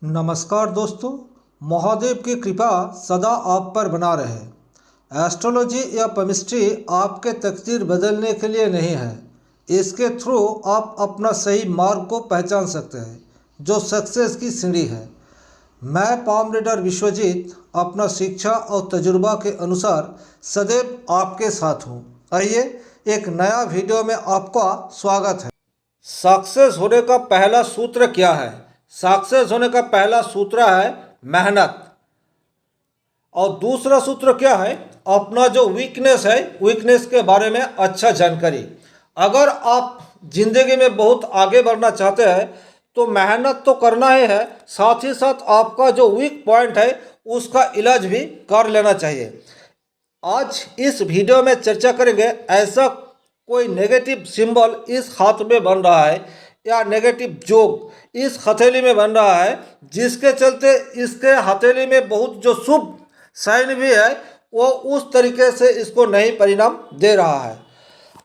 नमस्कार दोस्तों, महादेव की कृपा सदा आप पर बना रहे। एस्ट्रोलॉजी या केमिस्ट्री आपके तकदीर बदलने के लिए नहीं है। इसके थ्रू आप अपना सही मार्ग को पहचान सकते हैं, जो सक्सेस की सीढ़ी है। मैं पाम रीडर विश्वजीत अपना शिक्षा और तजुर्बा के अनुसार सदैव आपके साथ हूँ। आइए, एक नया वीडियो में आपका स्वागत है। सक्सेस होने का पहला सूत्र क्या है? सक्सेस होने का पहला सूत्र है मेहनत। और दूसरा सूत्र क्या है? अपना जो वीकनेस है, वीकनेस के बारे में अच्छा जानकारी। अगर आप जिंदगी में बहुत आगे बढ़ना चाहते हैं तो मेहनत तो करना ही है, साथ ही साथ आपका जो वीक पॉइंट है उसका इलाज भी कर लेना चाहिए। आज इस वीडियो में चर्चा करेंगे ऐसा कोई नेगेटिव सिंबल इस हाथ में बन रहा है या नेगेटिव जोग इस हथेली में बन रहा है, जिसके चलते इसके हथेली में बहुत जो शुभ साइन भी है वो उस तरीके से इसको नहीं परिणाम दे रहा है।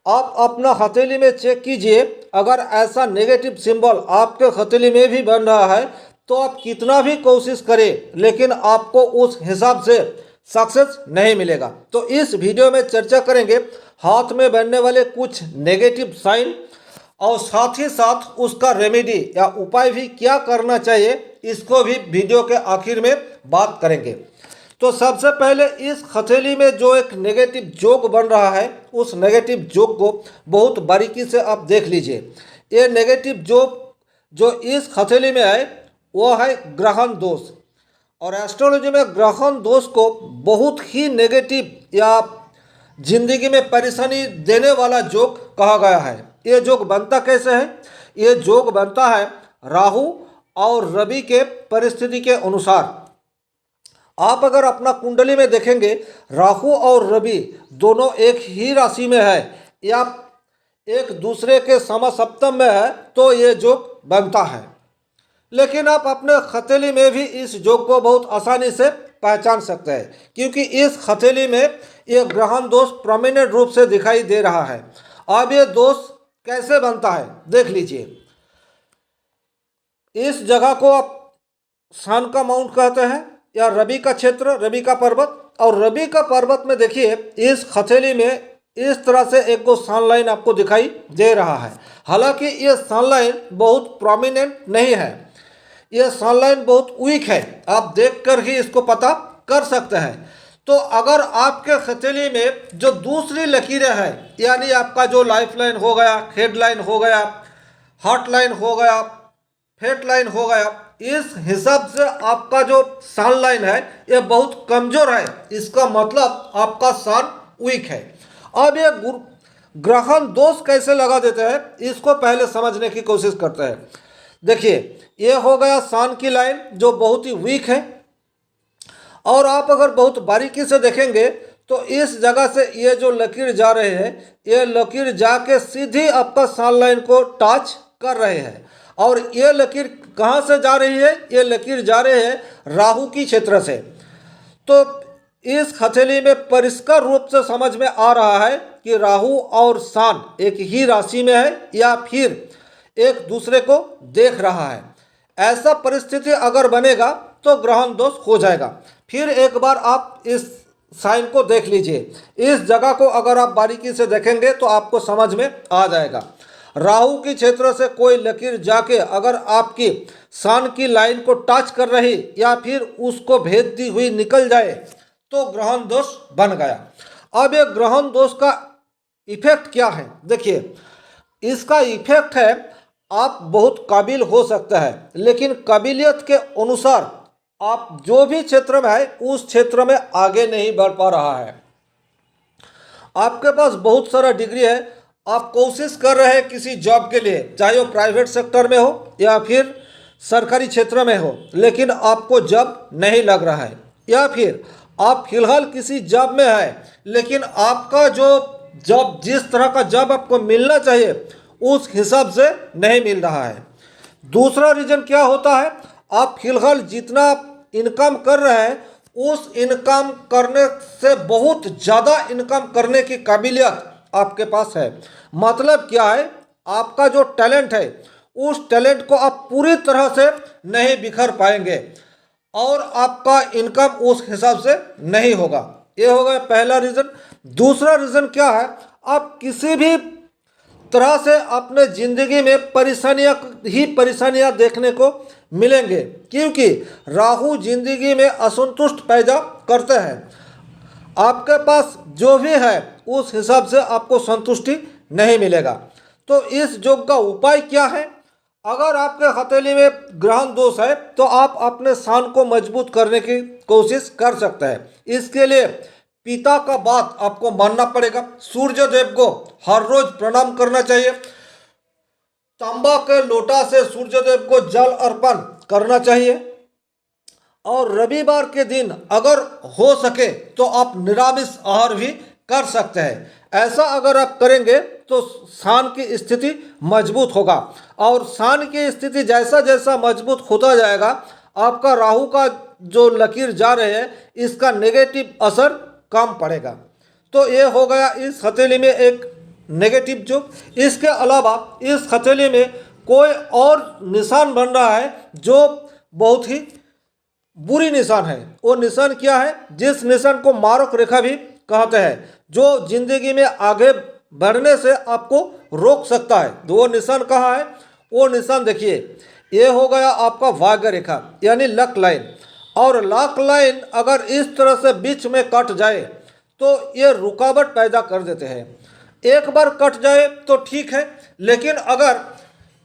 आप अपना हथेली में चेक कीजिए, अगर ऐसा नेगेटिव सिंबल आपके हथेली में भी बन रहा है तो आप कितना भी कोशिश करें लेकिन आपको उस हिसाब से सक्सेस नहीं मिलेगा। तो इस वीडियो में चर्चा करेंगे हाथ में बनने वाले कुछ नेगेटिव साइन और साथ ही साथ उसका रेमेडी या उपाय भी क्या करना चाहिए, इसको भी वीडियो के आखिर में बात करेंगे। तो सबसे पहले इस हथेली में जो एक नेगेटिव जोक बन रहा है उस नेगेटिव जोक को बहुत बारीकी से आप देख लीजिए। ये नेगेटिव जोक जो इस हथेली में है वो है ग्रहण दोष। और एस्ट्रोलॉजी में ग्रहण दोष को बहुत ही नेगेटिव या जिंदगी में परेशानी देने वाला जोक कहा गया है। ये जोक बनता कैसे है? ये जोक बनता है राहु और रवि के परिस्थिति के अनुसार। आप अगर अपना कुंडली में देखेंगे राहु और रवि दोनों एक ही राशि में है या एक दूसरे के समसप्तम में है तो ये जोक बनता है। लेकिन आप अपने हथेली में भी इस जोक को बहुत आसानी से पहचान सकते हैं, क्योंकि इस हथेली में ये ग्रहण दोष प्रोमिनेंट रूप से दिखाई दे रहा है। अब ये दोष कैसे बनता है देख लीजिए। इस जगह को आप सन का माउंट कहते हैं या रवि का क्षेत्र, रवि का पर्वत। और रवि का पर्वत में देखिए इस हथेली में इस तरह से एक को सन लाइन आपको दिखाई दे रहा है। हालांकि ये सन लाइन बहुत प्रोमिनेंट नहीं है, ये सन लाइन बहुत वीक है। आप देखकर ही इसको पता कर सकते हैं। तो अगर आपके हथेली में जो दूसरी लकीरें हैं, यानी आपका जो लाइफ लाइन हो गया, हेड लाइन हो गया, हार्ट लाइन हो गया, फेट लाइन हो गया, इस हिसाब से आपका जो सन लाइन है ये बहुत कमजोर है। इसका मतलब आपका सन वीक है। अब ये ग्रहण दोष कैसे लगा देते हैं इसको पहले समझने की कोशिश करते हैं। देखिए, ये हो गया सन की लाइन जो बहुत ही वीक है। और आप अगर बहुत बारीकी से देखेंगे तो इस जगह से ये जो लकीर जा रहे हैं, ये लकीर जाके सीधी आपका सन लाइन को टच कर रहे हैं। और ये लकीर कहाँ से जा रही है? ये लकीर जा रहे हैं राहु की क्षेत्र से। तो इस हथेली में परिष्कार रूप से समझ में आ रहा है कि राहु और सन एक ही राशि में है या फिर एक दूसरे को देख रहा है। ऐसा परिस्थिति अगर बनेगा तो ग्रहण दोष हो जाएगा। फिर एक बार आप इस साइन को देख लीजिए। इस जगह को अगर आप बारीकी से देखेंगे तो आपको समझ में आ जाएगा। राहु की क्षेत्र से कोई लकीर जाके अगर आपकी सन की लाइन को टच कर रही या फिर उसको भेदती हुई निकल जाए तो ग्रहण दोष बन गया। अब ये ग्रहण दोष का इफेक्ट क्या है? देखिए, इसका इफेक्ट है आप बहुत काबिल हो सकते हैं, लेकिन काबिलियत के अनुसार आप जो भी क्षेत्र में है उस क्षेत्र में आगे नहीं बढ़ पा रहा है। आपके पास बहुत सारा डिग्री है, आप कोशिश कर रहे हैं किसी जॉब के लिए, चाहे वो प्राइवेट सेक्टर में हो या फिर सरकारी क्षेत्र में हो, लेकिन आपको जॉब नहीं लग रहा है। या फिर आप फिलहाल किसी जॉब में है लेकिन आपका जो जॉब, जिस तरह का जॉब आपको मिलना चाहिए उस हिसाब से नहीं मिल रहा है। दूसरा रीज़न क्या होता है? आप फिलहाल जितना इनकम कर रहे हैं उस इनकम करने से बहुत ज़्यादा इनकम करने की काबिलियत आपके पास है। मतलब क्या है? आपका जो टैलेंट है उस टैलेंट को आप पूरी तरह से नहीं बिखर पाएंगे और आपका इनकम उस हिसाब से नहीं होगा। ये हो गया पहला रीज़न। दूसरा रीज़न क्या है, आप किसी भी तरह से अपने ज़िंदगी में परेशानियां देखने को मिलेंगे, क्योंकि राहु ज़िंदगी में असंतुष्ट पैदा करते हैं। आपके पास जो भी है उस हिसाब से आपको संतुष्टि नहीं मिलेगा। तो इस योग का उपाय क्या है? अगर आपके हथेली में ग्रहण दोष है तो आप अपने स्थान को मजबूत करने की कोशिश कर सकते हैं। इसके लिए पिता का बात आपको मानना पड़ेगा। सूर्य देव को हर रोज प्रणाम करना चाहिए। तांबा के लोटा से सूर्य देव को जल अर्पण करना चाहिए। और रविवार के दिन अगर हो सके तो आप निरामिष आहार भी कर सकते हैं। ऐसा अगर आप करेंगे तो सान की स्थिति मजबूत होगा, और सान की स्थिति जैसा जैसा मजबूत होता जाएगा, आपका राहु का जो लकीर जा रहे हैं इसका नेगेटिव असर कम पड़ेगा। तो ये हो गया इस हथेली में एक नेगेटिव जोक। इसके अलावा इस हथेली में कोई और निशान बन रहा है जो बहुत ही बुरी निशान है। वो निशान क्या है? जिस निशान को मारक रेखा भी कहते हैं, जो जिंदगी में आगे बढ़ने से आपको रोक सकता है। तो वो निशान कहाँ है? वो निशान देखिए, ये हो गया आपका भाग्य रेखा यानी लक लाइन। और लक लाइन अगर इस तरह से बीच में कट जाए तो ये रुकावट पैदा कर देते हैं। एक बार कट जाए तो ठीक है, लेकिन अगर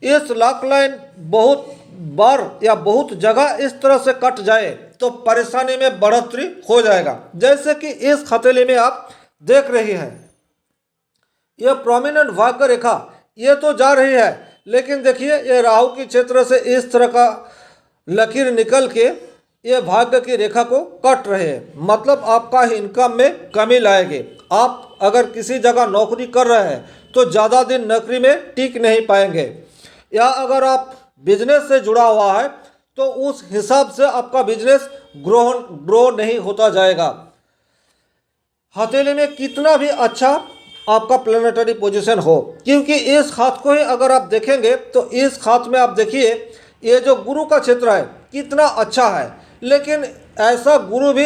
इस लक लाइन बहुत बार या बहुत जगह इस तरह से कट जाए तो परेशानी में बढ़ोतरी हो जाएगा। जैसे कि इस हथेली में आप देख रही हैं, यह प्रोमिनेंट भाग्य रेखा ये तो जा रही है, लेकिन देखिए ये राहु के क्षेत्र से इस तरह का लकीर निकल के ये भाग्य की रेखा को कट रहे हैं। मतलब आपका इनकम में कमी लाएंगे। आप अगर किसी जगह नौकरी कर रहे हैं तो ज़्यादा दिन नौकरी में टिक नहीं पाएंगे, या अगर आप बिजनेस से जुड़ा हुआ है तो उस हिसाब से आपका बिजनेस ग्रो नहीं होता जाएगा। हथेली में कितना भी अच्छा आपका प्लेनेटरी पोजीशन हो, क्योंकि इस हाथ को ही अगर आप देखेंगे तो इस हाथ में आप देखिए ये जो गुरु का क्षेत्र है कितना अच्छा है, लेकिन ऐसा गुरु भी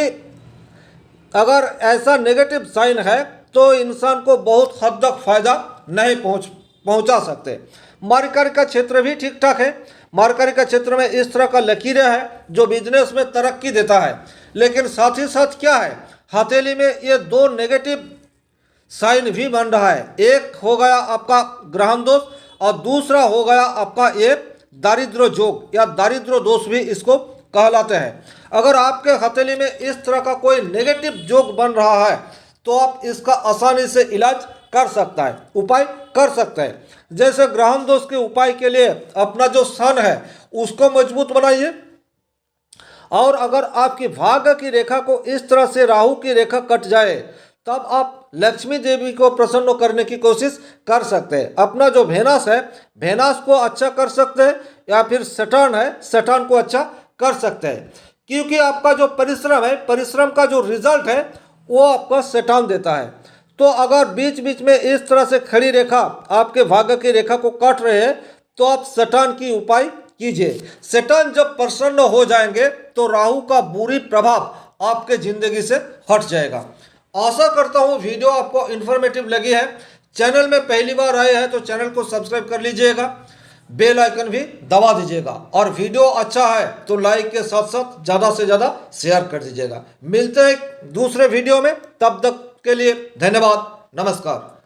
अगर ऐसा नेगेटिव साइन है तो इंसान को बहुत हद तक फायदा नहीं पहुंचा सकते। मरकरी का क्षेत्र भी ठीक ठाक है। मरकरी का क्षेत्र में इस तरह का लकीरें हैं जो बिजनेस में तरक्की देता है, लेकिन साथ ही साथ क्या है, हथेली में ये दो नेगेटिव साइन भी बन रहा है। एक हो गया आपका ग्रहण दोष और दूसरा हो गया आपका ये दारिद्र्य योग या दारिद्र्य दोष भी इसको कहलाते हैं। अगर आपके हथेली में इस तरह का कोई नेगेटिव योग बन रहा है तो आप इसका आसानी से इलाज कर सकता है, उपाय कर सकते हैं। जैसे ग्रहण दोष के उपाय के लिए अपना जो सन है उसको मजबूत बनाइए, और अगर आपकी भाग्य की रेखा को इस तरह से राहु की रेखा कट जाए तब आप लक्ष्मी देवी को प्रसन्न करने की कोशिश कर सकते हैं। अपना जो भेनास है भेनास को अच्छा कर सकते हैं, या फिर सैटर्न है सैटर्न को अच्छा कर सकते हैं, क्योंकि आपका जो परिश्रम है परिश्रम का जो रिजल्ट है वो आपका सैटर्न देता है। तो अगर बीच बीच में इस तरह से खड़ी रेखा आपके भाग्य की रेखा को काट रहे हैं तो आप सैटर्न की उपाय कीजिए। सैटर्न जब प्रसन्न हो जाएंगे तो राहु का बुरी प्रभाव आपके जिंदगी से हट जाएगा। आशा करता हूँ वीडियो आपको इन्फॉर्मेटिव लगी है। चैनल में पहली बार आए हैं तो चैनल को सब्सक्राइब कर लीजिएगा, बेल आइकन भी दबा दीजिएगा, और वीडियो अच्छा है तो लाइक के साथ साथ ज़्यादा से ज़्यादा शेयर कर दीजिएगा। मिलते हैं दूसरे वीडियो में, तब तक के लिए धन्यवाद, नमस्कार।